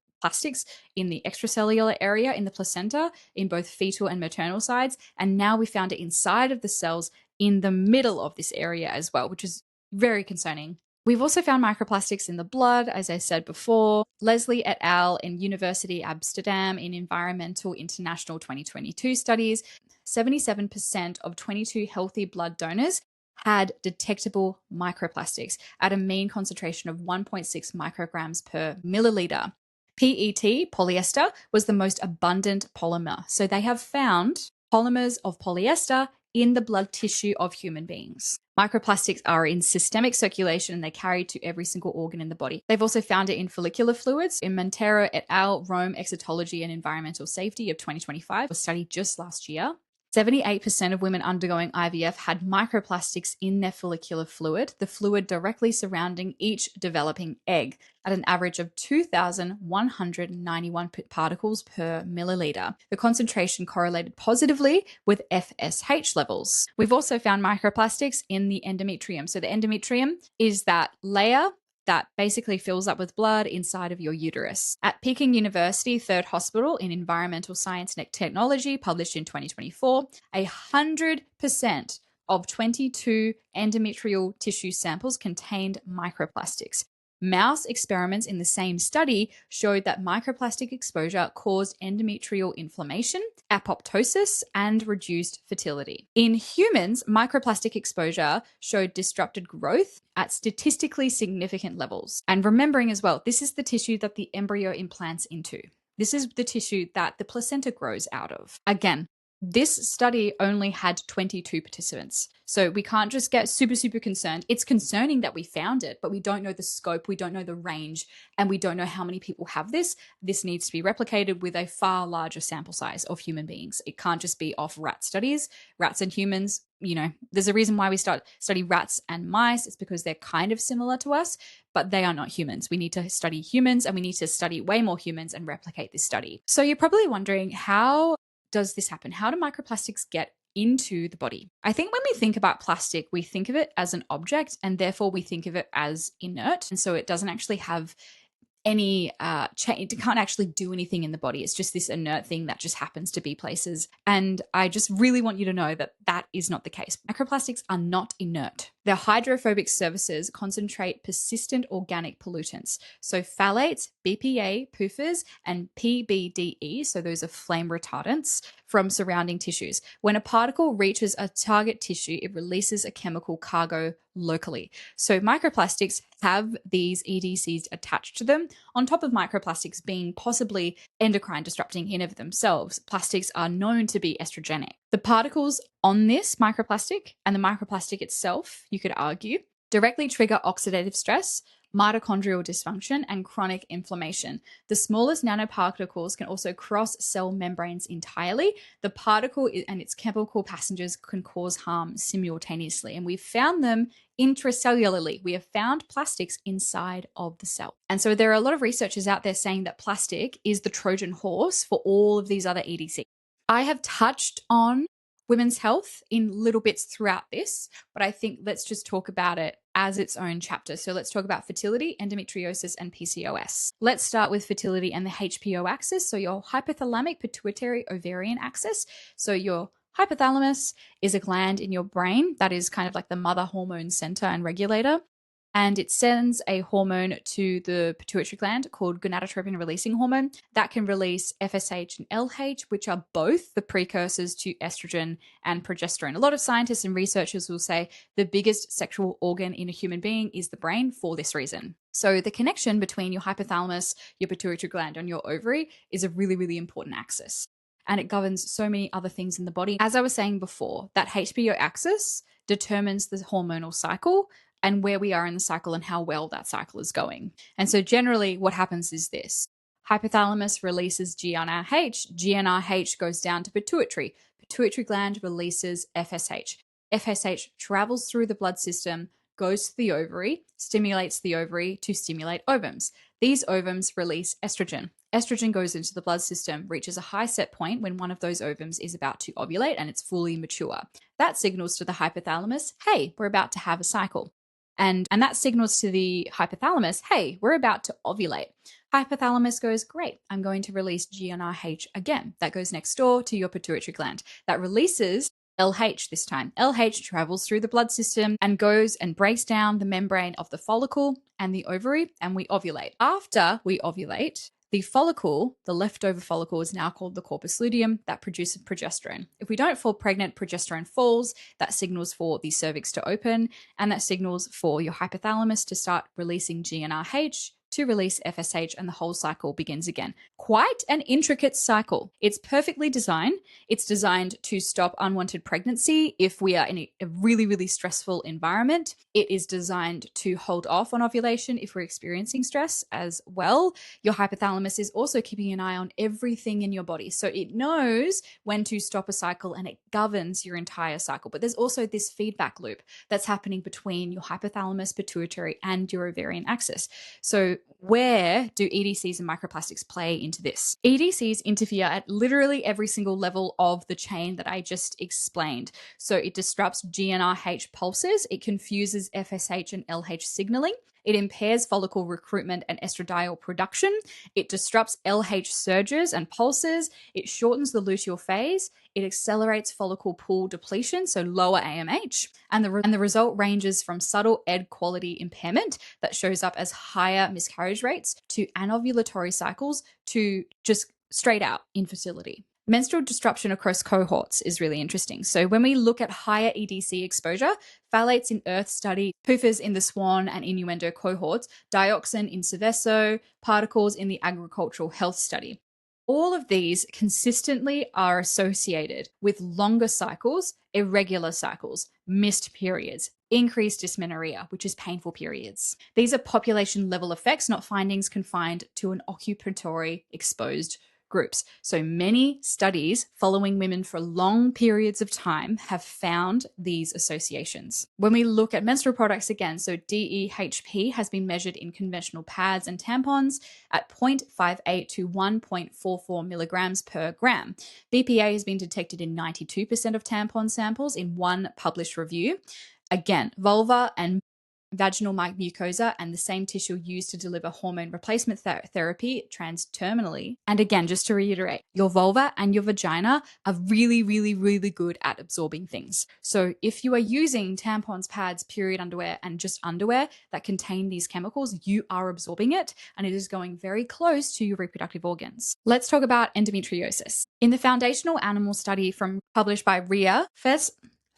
in the extracellular area in the placenta in both fetal and maternal sides, and now we found it inside of the cells in the middle of this area as well, which is very concerning. We've also found microplastics in the blood, as I said before. Leslie et al. In University Amsterdam in Environmental International 2022 studies, 77% of 22 healthy blood donors had detectable microplastics at a mean concentration of 1.6 micrograms per milliliter. PET, polyester, was the most abundant polymer. So they have found polymers of polyester in the blood tissue of human beings. Microplastics are in systemic circulation and they carry to every single organ in the body. They've also found it in follicular fluids. In Montero et al. Rome Excitology and Environmental Safety of 2025 was studied just last year. 78% of women undergoing IVF had microplastics in their follicular fluid, the fluid directly surrounding each developing egg, at an average of 2,191 particles per milliliter. The concentration correlated positively with FSH levels. We've also found microplastics in the endometrium. So the endometrium is that layer that basically fills up with blood inside of your uterus. At Peking University Third Hospital in Environmental Science and Technology, published in 2024, 100% of 22 endometrial tissue samples contained microplastics. Mouse experiments in the same study showed that microplastic exposure caused endometrial inflammation, apoptosis, and reduced fertility. In humans, microplastic exposure showed disrupted growth at statistically significant levels. And remembering as well, this is the tissue that the embryo implants into. This is the tissue that the placenta grows out of. Again, this study only had 22 participants. So we can't just get super concerned. It's concerning that we found it, but we don't know the scope, we don't know the range, and we don't know how many people have this. This needs to be replicated with a far larger sample size of human beings. It can't just be off rat studies. Rats and humans, there's a reason why we study rats and mice. It's because they're kind of similar to us, but they are not humans. We need to study humans, and we need to study way more humans and replicate this study. So you're probably wondering, how does this happen? How do microplastics get into the body? I think when we think about plastic, we think of it as an object, and therefore we think of it as inert. And so it doesn't actually have any change. It can't actually do anything in the body. It's just this inert thing that just happens to be places. And I just really want you to know that that is not the case. Microplastics are not inert. Their hydrophobic surfaces concentrate persistent organic pollutants. So phthalates, BPA, PUFAs, and PBDE, so those are flame retardants, from surrounding tissues. When a particle reaches a target tissue, it releases a chemical cargo locally. So microplastics have these EDCs attached to them, on top of microplastics being possibly endocrine disrupting in of themselves. Plastics are known to be estrogenic. The particles on this microplastic and the microplastic itself, you could argue, directly trigger oxidative stress, mitochondrial dysfunction, and chronic inflammation. The smallest nanoparticles can also cross cell membranes entirely. The particle and its chemical passengers can cause harm simultaneously, and we've found them intracellularly. We have found plastics inside of the cell. And so there are a lot of researchers out there saying that plastic is the Trojan horse for all of these other EDCs. I have touched on women's health in little bits throughout this, but I think let's just talk about it as its own chapter. So let's talk about fertility, endometriosis, and PCOS. Let's start with fertility and the HPO axis. So your hypothalamic pituitary ovarian axis. So your hypothalamus is a gland in your brain that is kind of like the mother hormone center and regulator. and it sends a hormone to the pituitary gland called gonadotropin releasing hormone that can release FSH and LH, which are both the precursors to estrogen and progesterone. A lot of scientists and researchers will say the biggest sexual organ in a human being is the brain for this reason. So the connection between your hypothalamus, your pituitary gland, and your ovary is a really, really important axis. And it governs so many other things in the body. As I was saying before, that HPO axis determines the hormonal cycle and where we are in the cycle and how well that cycle is going. And so generally what happens is this. Hypothalamus releases GnRH. GnRH goes down to pituitary. Pituitary gland releases FSH. FSH travels through the blood system, goes to the ovary, stimulates the ovary to stimulate ovums. These ovums release estrogen. Estrogen goes into the blood system, reaches a high set point when one of those ovums is about to ovulate and it's fully mature. That signals to the hypothalamus, hey, we're about to have a cycle. And that signals to the hypothalamus, hey, we're about to ovulate. Hypothalamus goes, great, I'm going to release GnRH again. That goes next door to your pituitary gland. That releases LH this time. LH travels through the blood system and goes and breaks down the membrane of the follicle and the ovary, and we ovulate. After we ovulate, the follicle, the leftover follicle, is now called the corpus luteum, that produces progesterone. If we don't fall pregnant, progesterone falls. That signals for the cervix to open, and that signals for your hypothalamus to start releasing GnRH, to release FSH, and the whole cycle begins again. Quite an intricate cycle. It's perfectly designed. It's designed to stop unwanted pregnancy if we are in a really, really stressful environment. It is designed to hold off on ovulation if we're experiencing stress as well. Your hypothalamus is also keeping an eye on everything in your body. So it knows when to stop a cycle and it governs your entire cycle. But there's also this feedback loop that's happening between your hypothalamus, pituitary, and your ovarian axis. So where do EDCs and microplastics play into this? EDCs interfere at literally every single level of the chain that I just explained. So it disrupts GnRH pulses, it confuses FSH and LH signaling, it impairs follicle recruitment and estradiol production, it disrupts LH surges and pulses, it shortens the luteal phase, it accelerates follicle pool depletion, so lower AMH, and the result ranges from subtle egg quality impairment that shows up as higher miscarriage rates to anovulatory cycles to just straight out infertility. Menstrual disruption across cohorts is really interesting. So when we look at higher EDC exposure, phthalates in Earth study, PUFAs in the Swan and Innuendo cohorts, dioxin in Seveso, particles in the agricultural health study. All of these consistently are associated with longer cycles, irregular cycles, missed periods, increased dysmenorrhea, which is painful periods. These are population level effects, not findings confined to an occupatory exposed groups. So many studies following women for long periods of time have found these associations. When we look at menstrual products again, so DEHP has been measured in conventional pads and tampons at 0.58 to 1.44 milligrams per gram. BPA has been detected in 92% of tampon samples in one published review. Again, vulva and vaginal mucosa and the same tissue used to deliver hormone replacement therapy transterminally. And again, just to reiterate, your vulva and your vagina are really, really, really good at absorbing things. So if you are using tampons, pads, period underwear, and just underwear that contain these chemicals, you are absorbing it and it is going very close to your reproductive organs. Let's talk about endometriosis. In the foundational animal study published by Rhea,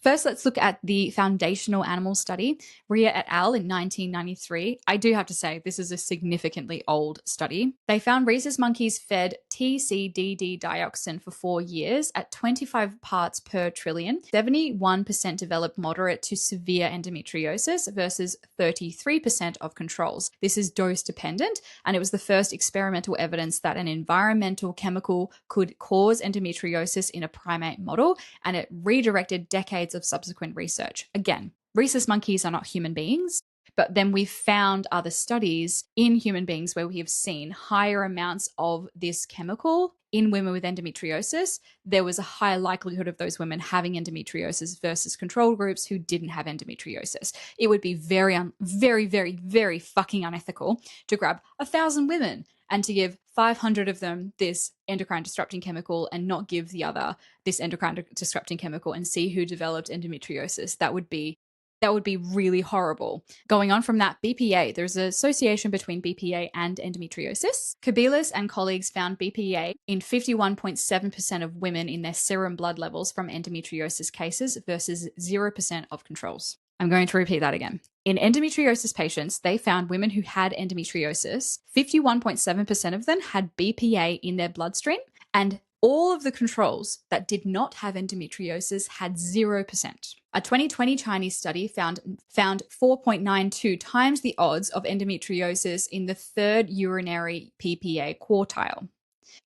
First, let's look at the foundational animal study, Rhea et al. In 1993. I do have to say, this is a significantly old study. They found rhesus monkeys fed TCDD dioxin for 4 years at 25 parts per trillion. 71% developed moderate to severe endometriosis versus 33% of controls. This is dose dependent, and it was the first experimental evidence that an environmental chemical could cause endometriosis in a primate model, and it redirected decades of subsequent research. Again, rhesus monkeys are not human beings, but then we've found other studies in human beings where we have seen higher amounts of this chemical in women with endometriosis. There was a higher likelihood of those women having endometriosis versus control groups who didn't have endometriosis. It would be very, very fucking unethical to grab 1,000 women and to give 500 of them this endocrine disrupting chemical and not give the other this endocrine disrupting chemical and see who developed endometriosis. That would be That would be really horrible. Going on from that, BPA, there's an association between BPA and endometriosis. Kabelis and colleagues found BPA in 51.7% of women in their serum blood levels from endometriosis cases versus 0% of controls. I'm going to repeat that again. In endometriosis patients, they found women who had endometriosis, 51.7% of them had BPA in their bloodstream, and all of the controls that did not have endometriosis had 0%. A 2020 Chinese study found 4.92 times the odds of endometriosis in the third urinary PPA quartile.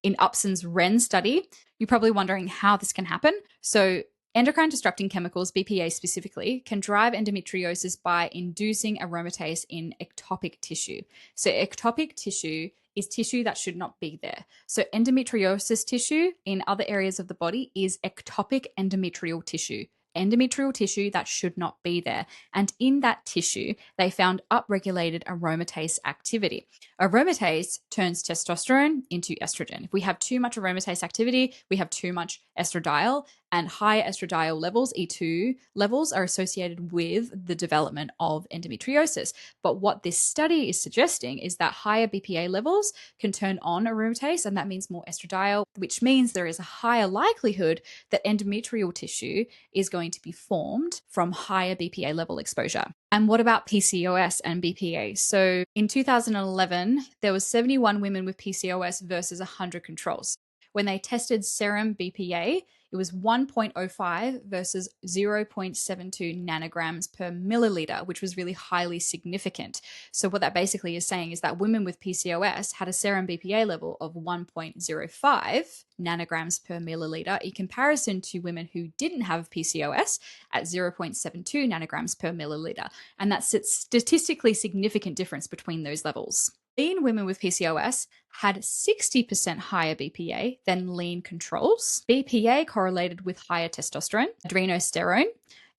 In Upson's Wren study, you're probably wondering how this can happen. So endocrine disrupting chemicals, BPA specifically, can drive endometriosis by inducing aromatase in ectopic tissue. So ectopic tissue is tissue that should not be there. So endometriosis tissue in other areas of the body is ectopic endometrial tissue. Endometrial tissue that should not be there. And in that tissue, they found upregulated aromatase activity. Aromatase turns testosterone into estrogen. If we have too much aromatase activity, we have too much estradiol, and high estradiol levels, E2 levels, are associated with the development of endometriosis. But what this study is suggesting is that higher BPA levels can turn on aromatase, and that means more estradiol, which means there is a higher likelihood that endometrial tissue is going to be formed from higher BPA level exposure. And what about PCOS and BPA? So in 2011, there was 71 women with PCOS versus 100 controls. When they tested serum BPA, it was 1.05 versus 0.72 nanograms per milliliter, which was really highly significant. So what that basically is saying is that women with PCOS had a serum BPA level of 1.05 nanograms per milliliter in comparison to women who didn't have PCOS at 0.72 nanograms per milliliter. And that's a statistically significant difference between those levels. Lean women with PCOS had 60% higher BPA than lean controls. BPA correlated with higher testosterone, adrenosterone,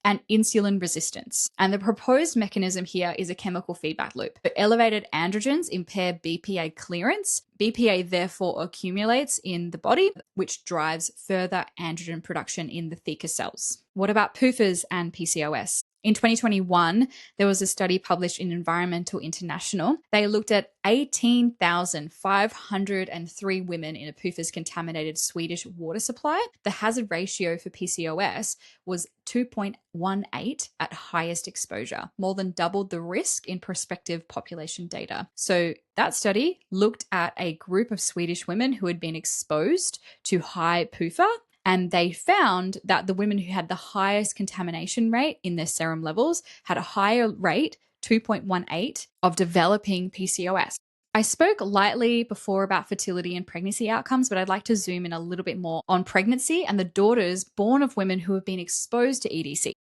and insulin resistance. And the proposed mechanism here is a chemical feedback loop. So elevated androgens impair BPA clearance. BPA therefore accumulates in the body, which drives further androgen production in the theca cells. What about PUFAs and PCOS? In 2021, there was a study published in Environmental International. They looked at 18,503 women in a PFAS contaminated Swedish water supply. The hazard ratio for PCOS was 2.18 at highest exposure, more than doubled the risk in prospective population data. So that study looked at a group of Swedish women who had been exposed to high PUFA. And they found that the women who had the highest contamination rate in their serum levels had a higher rate, 2.18, of developing PCOS. I spoke lightly before about fertility and pregnancy outcomes, but I'd like to zoom in a little bit more on pregnancy and the daughters born of women who have been exposed to EDC.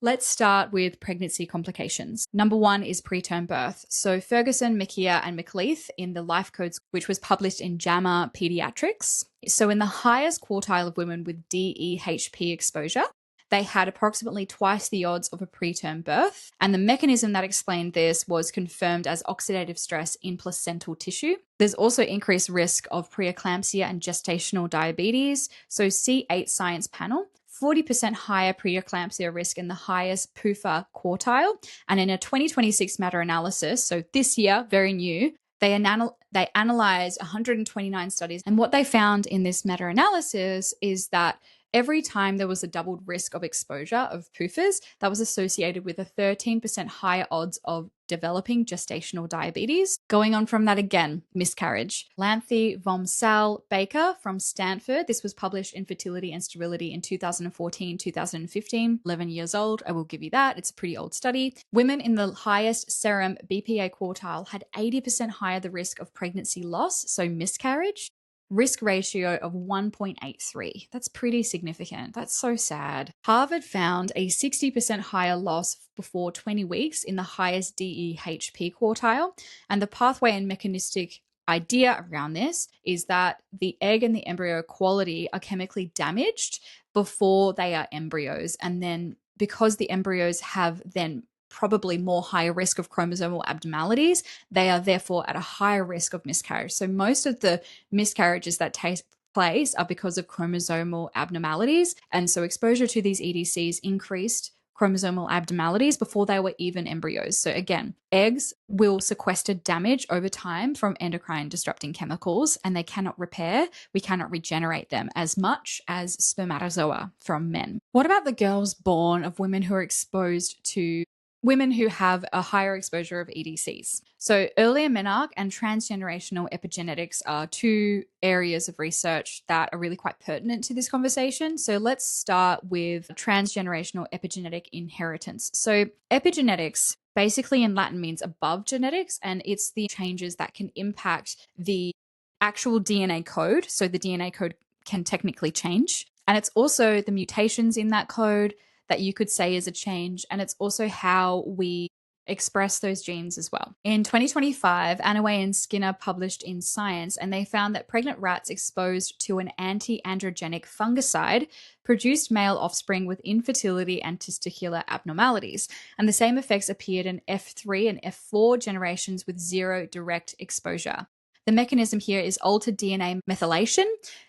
Let's start with pregnancy complications. Number one is preterm birth. So Ferguson, McKeer, and McLeith in the Life Codes, which was published in JAMA Pediatrics. So in the highest quartile of women with DEHP exposure, they had approximately twice the odds of a preterm birth. And the mechanism that explained this was confirmed as oxidative stress in placental tissue. There's also increased risk of preeclampsia and gestational diabetes. So C8 Science Panel, 40% higher preeclampsia risk in the highest PUFA quartile. And in a 2026 meta-analysis, so this year, very new, they analyzed 129 studies. And what they found in this meta-analysis is that every time there was a doubled risk of exposure of PUFAs, that was associated with a 13% higher odds of developing gestational diabetes. Going on from that again, miscarriage. Lanthe, Vomsal, Baker from Stanford. This was published in Fertility and Sterility in 2014, 2015, 11 years old. I will give you that. It's a pretty old study. Women in the highest serum BPA quartile had 80% higher the risk of pregnancy loss, so miscarriage. Risk ratio of 1.83. That's pretty significant. That's so sad. Harvard found a 60% higher loss before 20 weeks in the highest DEHP quartile. And the pathway and mechanistic idea around this is that the egg and the embryo quality are chemically damaged before they are embryos. And then because the embryos have then probably more higher risk of chromosomal abnormalities, they are therefore at a higher risk of miscarriage. So most of the miscarriages that take place are because of chromosomal abnormalities. And so exposure to these EDCs increased chromosomal abnormalities before they were even embryos. So again, eggs will sequester damage over time from endocrine disrupting chemicals, and they cannot repair. We cannot regenerate them as much as spermatozoa from men. What about the girls born of women who are exposed to women who have a higher exposure of EDCs? So earlier menarche and transgenerational epigenetics are two areas of research that are really quite pertinent to this conversation. So let's start with transgenerational epigenetic inheritance. So epigenetics basically in Latin means above genetics, and it's the changes that can impact the actual DNA code. So the DNA code can technically change. And it's also the mutations in that code that you could say is a change. And it's also how we express those genes as well. In 2025, Anaway and Skinner published in Science, and they found that pregnant rats exposed to an anti-androgenic fungicide produced male offspring with infertility and testicular abnormalities. And the same effects appeared in F3 and F4 generations with zero direct exposure. The mechanism here is altered DNA methylation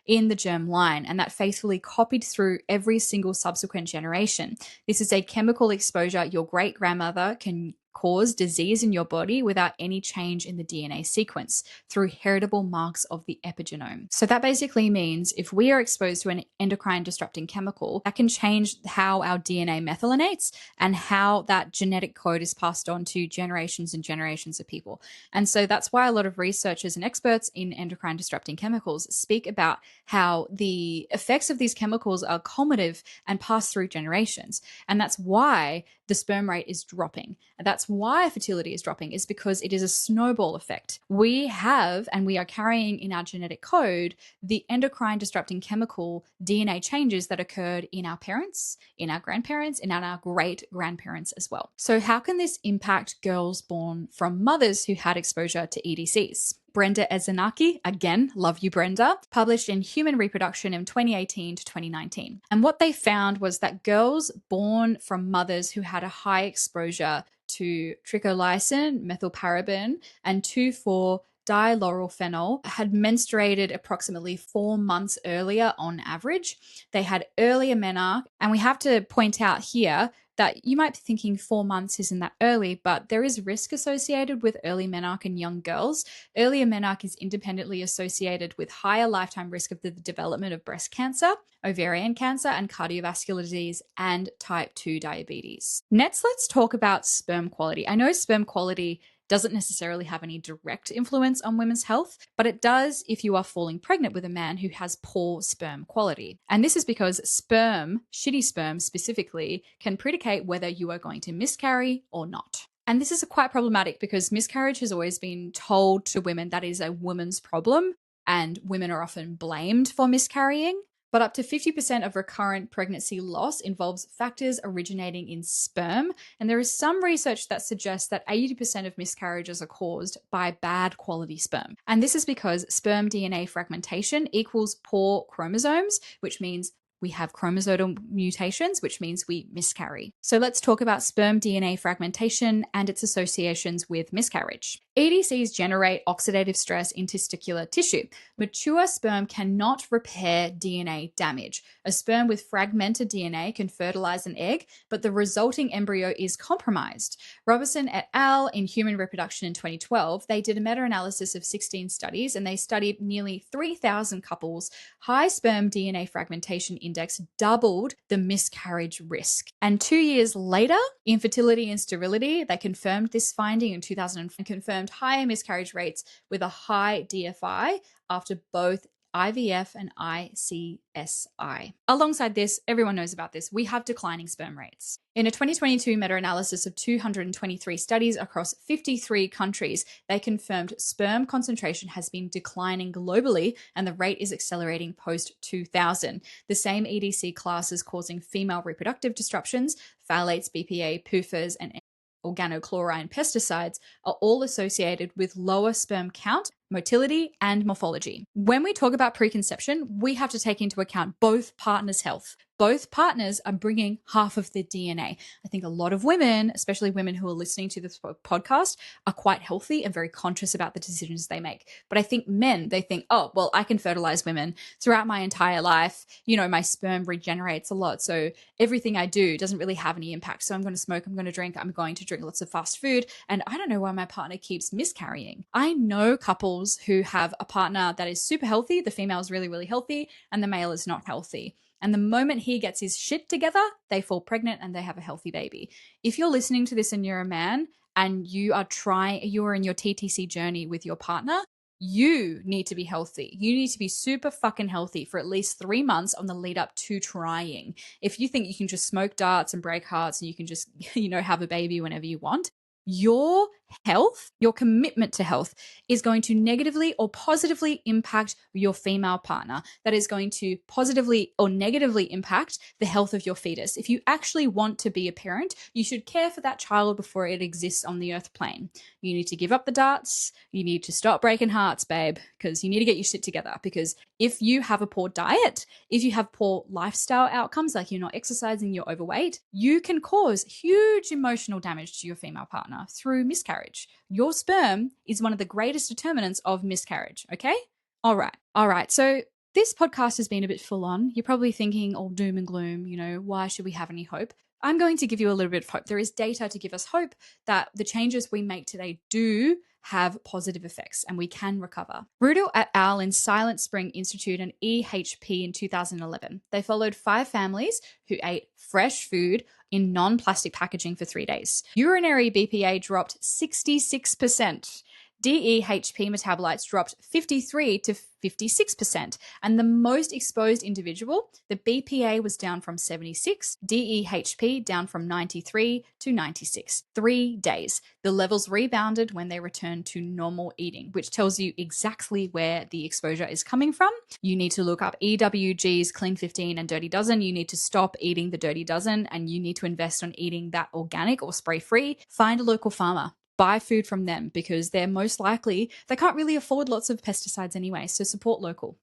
in the germ line, and that faithfully copied through every single subsequent generation. This is a chemical exposure your great-grandmother can cause disease in your body without any change in the DNA sequence through heritable marks of the epigenome. So that basically means if we are exposed to an endocrine disrupting chemical, that can change how our DNA methylates and how that genetic code is passed on to generations and generations of people. And so that's why a lot of researchers and experts in endocrine disrupting chemicals speak about how the effects of these chemicals are cumulative and pass through generations. And that's why the sperm rate is dropping. And that's why fertility is dropping, is because it is a snowball effect. We have, and we are carrying in our genetic code, the endocrine disrupting chemical DNA changes that occurred in our parents, in our grandparents, and in our great grandparents as well. So how can this impact girls born from mothers who had exposure to EDCs? Brenda Ezanaki, again, love you, Brenda, published in Human Reproduction in 2018 to 2019. And what they found was that girls born from mothers who had a high exposure to tricholysin, methylparaben, and 2,4-dilaurylphenol had menstruated approximately 4 months earlier on average. They had earlier menarche, and we have to point out here that you might be thinking 4 months isn't that early, but there is risk associated with early menarche in young girls. Earlier menarche is independently associated with higher lifetime risk of the development of breast cancer, ovarian cancer, and cardiovascular disease, and type 2 diabetes. Next, let's talk about sperm quality. I know sperm quality doesn't necessarily have any direct influence on women's health, but it does if you are falling pregnant with a man who has poor sperm quality. And this is because sperm, shitty sperm specifically, can predicate whether you are going to miscarry or not. And this is quite problematic because miscarriage has always been told to women that is a woman's problem, and women are often blamed for miscarrying. But up to 50% of recurrent pregnancy loss involves factors originating in sperm. And there is some research that suggests that 80% of miscarriages are caused by bad quality sperm. And this is because sperm DNA fragmentation equals poor chromosomes, which means we have chromosomal mutations, which means we miscarry. So let's talk about sperm DNA fragmentation and its associations with miscarriage. EDCs generate oxidative stress in testicular tissue. Mature sperm cannot repair DNA damage. A sperm with fragmented DNA can fertilize an egg, but the resulting embryo is compromised. Robertson et al. In Human Reproduction in 2012, they did a meta-analysis of 16 studies, and they studied nearly 3,000 couples. High sperm DNA fragmentation index doubled the miscarriage risk. And 2 years later, in Fertility and Sterility, they confirmed this finding in 2000 and confirmed higher miscarriage rates with a high DFI after both IVF and ICSI. Alongside this, everyone knows about this, we have declining sperm rates. In a 2022 meta-analysis of 223 studies across 53 countries, they confirmed sperm concentration has been declining globally and the rate is accelerating post-2000. The same EDC classes causing female reproductive disruptions, phthalates, BPA, PUFAs, and organochlorine pesticides are all associated with lower sperm count, motility, and morphology. When we talk about preconception, we have to take into account both partners' health, both partners are bringing half of their DNA. I think a lot of women, especially women who are listening to this podcast, are quite healthy and very conscious about the decisions they make. But I think men, they think, oh, well, I can fertilize women throughout my entire life. You know, my sperm regenerates a lot. So everything I do doesn't really have any impact. So I'm going to smoke, I'm going to drink lots of fast food. And I don't know why my partner keeps miscarrying. I know couples who have a partner that is super healthy. The female is really, really healthy and the male is not healthy. And the moment he gets his shit together, they fall pregnant and they have a healthy baby. If you're listening to this and you're a man and you're in your TTC journey with your partner, you need to be healthy. You need to be super fucking healthy for at least 3 months on the lead up to trying. If you think you can just smoke darts and break hearts and you can just, have a baby whenever you want, your health, your commitment to health is going to negatively or positively impact your female partner. That is going to positively or negatively impact the health of your fetus. If you actually want to be a parent, you should care for that child before it exists on the earth plane. You need to give up the darts. You need to stop breaking hearts, babe, because you need to get your shit together. Because if you have a poor diet, if you have poor lifestyle outcomes, like you're not exercising, you're overweight, you can cause huge emotional damage to your female partner through miscarriage. Your sperm is one of the greatest determinants of miscarriage, okay? All right. So this podcast has been a bit full on. You're probably thinking, oh, doom and gloom, why should we have any hope? I'm going to give you a little bit of hope. There is data to give us hope that the changes we make today do have positive effects and we can recover. Rudel et al. In Silent Spring Institute and EHP in 2011. They followed 5 families who ate fresh food in non-plastic packaging for 3 days. Urinary BPA dropped 66%. DEHP metabolites dropped 53 to 56%. And the most exposed individual, the BPA was down from 76, DEHP down from 93 to 96. 3 days. The levels rebounded when they returned to normal eating, which tells you exactly where the exposure is coming from. You need to look up EWGs, Clean 15 and Dirty Dozen. You need to stop eating the Dirty Dozen and you need to invest on eating that organic or spray-free. Find a local farmer. Buy food from them because they can't really afford lots of pesticides anyway, so support local.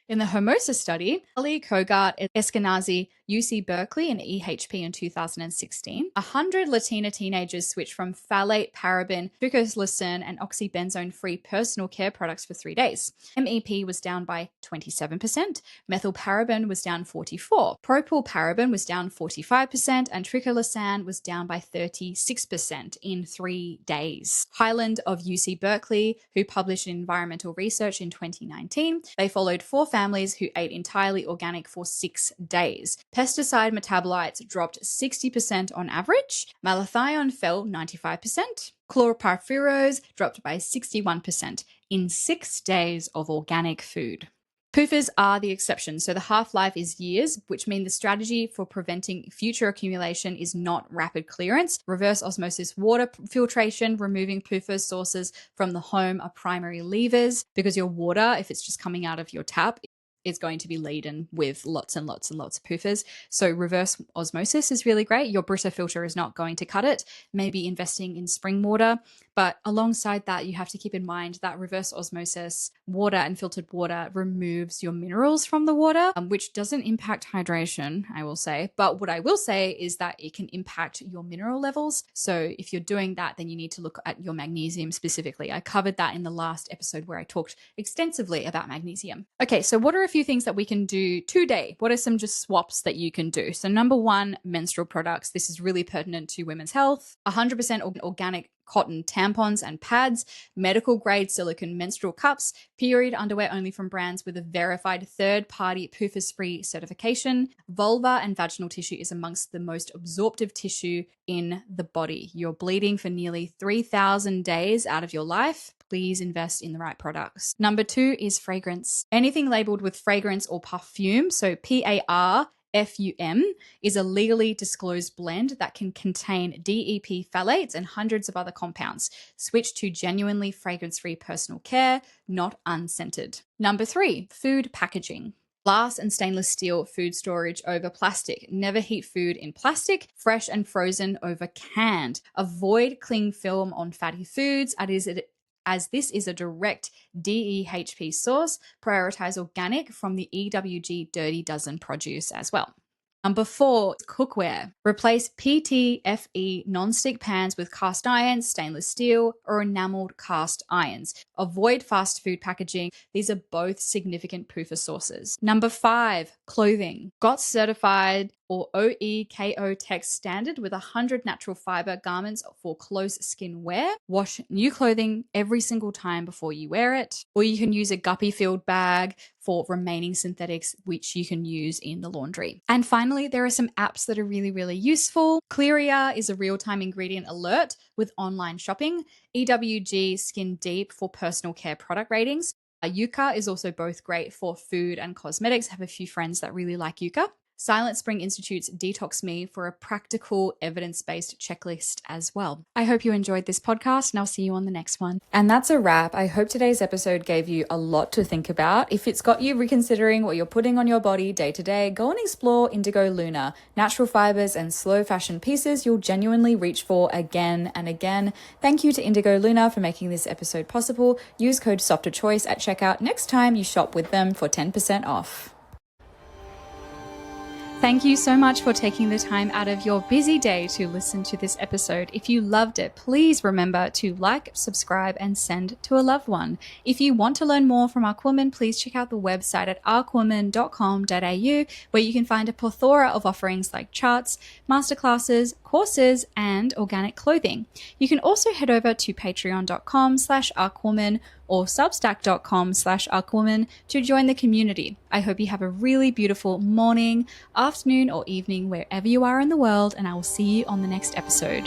In the Hermosa study, Ali Kogart, Eskenazi, UC Berkeley, and EHP in 2016, 100 Latina teenagers switched from phthalate, paraben, triclosan, and oxybenzone-free personal care products for 3 days. MEP was down by 27%, methylparaben was down 44%, propylparaben was down 45%, and triclosan was down by 36% in 3 days. Highland of UC Berkeley, who published in Environmental Research in 2019, they followed 4 families who ate entirely organic for 6 days. Pesticide metabolites dropped 60% on average. Malathion fell 95%. Chlorpyrifos dropped by 61% in 6 days of organic food. PUFAs are the exception, so the half-life is years, which mean the strategy for preventing future accumulation is not rapid clearance. Reverse osmosis water filtration, removing PUFA sources from the home are primary levers because your water, if it's just coming out of your tap, is going to be laden with lots and lots and lots of PUFAs. So reverse osmosis is really great. Your Brita filter is not going to cut it. Maybe investing in spring water. But alongside that, you have to keep in mind that reverse osmosis water and filtered water removes your minerals from the water, which doesn't impact hydration, I will say. But what I will say is that it can impact your mineral levels. So if you're doing that, then you need to look at your magnesium specifically. I covered that in the last episode where I talked extensively about magnesium. Okay, so what are a few things that we can do today? What are some just swaps that you can do? So number 1, menstrual products. This is really pertinent to women's health. 100% organic cotton tampons and pads, medical grade silicone menstrual cups, period underwear only from brands with a verified third-party PUFAs-free certification. Vulva and vaginal tissue is amongst the most absorptive tissue in the body. You're bleeding for nearly 3,000 days out of your life. Please invest in the right products. Number 2 is fragrance. Anything labeled with fragrance or perfume, so PARFUM, is a legally disclosed blend that can contain DEP phthalates and hundreds of other compounds. Switch to genuinely fragrance-free personal care, not unscented. Number 3, food packaging. Glass and stainless steel food storage over plastic. Never heat food in plastic. Fresh and frozen over canned. Avoid cling film on fatty foods, as this is a direct DEHP source. Prioritize organic from the EWG Dirty Dozen produce as well. Number 4, cookware. Replace PTFE non-stick pans with cast iron, stainless steel, or enameled cast irons. Avoid fast food packaging. These are both significant PUFA sources. Number 5, clothing. GOTS certified or OEKO text standard with 100 natural fiber garments for close skin wear. Wash new clothing every single time before you wear it. Or you can use a guppy filled bag for remaining synthetics, which you can use in the laundry. And finally, there are some apps that are really, really useful. Clearia is a real-time ingredient alert with online shopping. EWG Skin Deep for personal care product ratings. Yuka is also both great for food and cosmetics. I have a few friends that really like Yuka. Silent Spring Institute's Detox Me for a practical, evidence-based checklist as well. I hope you enjoyed this podcast, and I'll see you on the next one. And that's a wrap. I hope today's episode gave you a lot to think about. If it's got you reconsidering what you're putting on your body day to day, go and explore Indigo Luna. Natural fibers and slow fashion pieces you'll genuinely reach for again and again. Thank you to Indigo Luna for making this episode possible. Use code SOFTERCHOICE at checkout next time you shop with them for 10% off. Thank you so much for taking the time out of your busy day to listen to this episode. If you loved it, please remember to like, subscribe, and send to a loved one. If you want to learn more from ARC Woman, please check out the website at arcwoman.com.au, where you can find a plethora of offerings like charts, masterclasses, courses, and organic clothing. You can also head over to patreon.com/arcwoman or substack.com/arcwoman to join the community. I hope you have a really beautiful morning, afternoon, or evening wherever you are in the world, and I will see you on the next episode.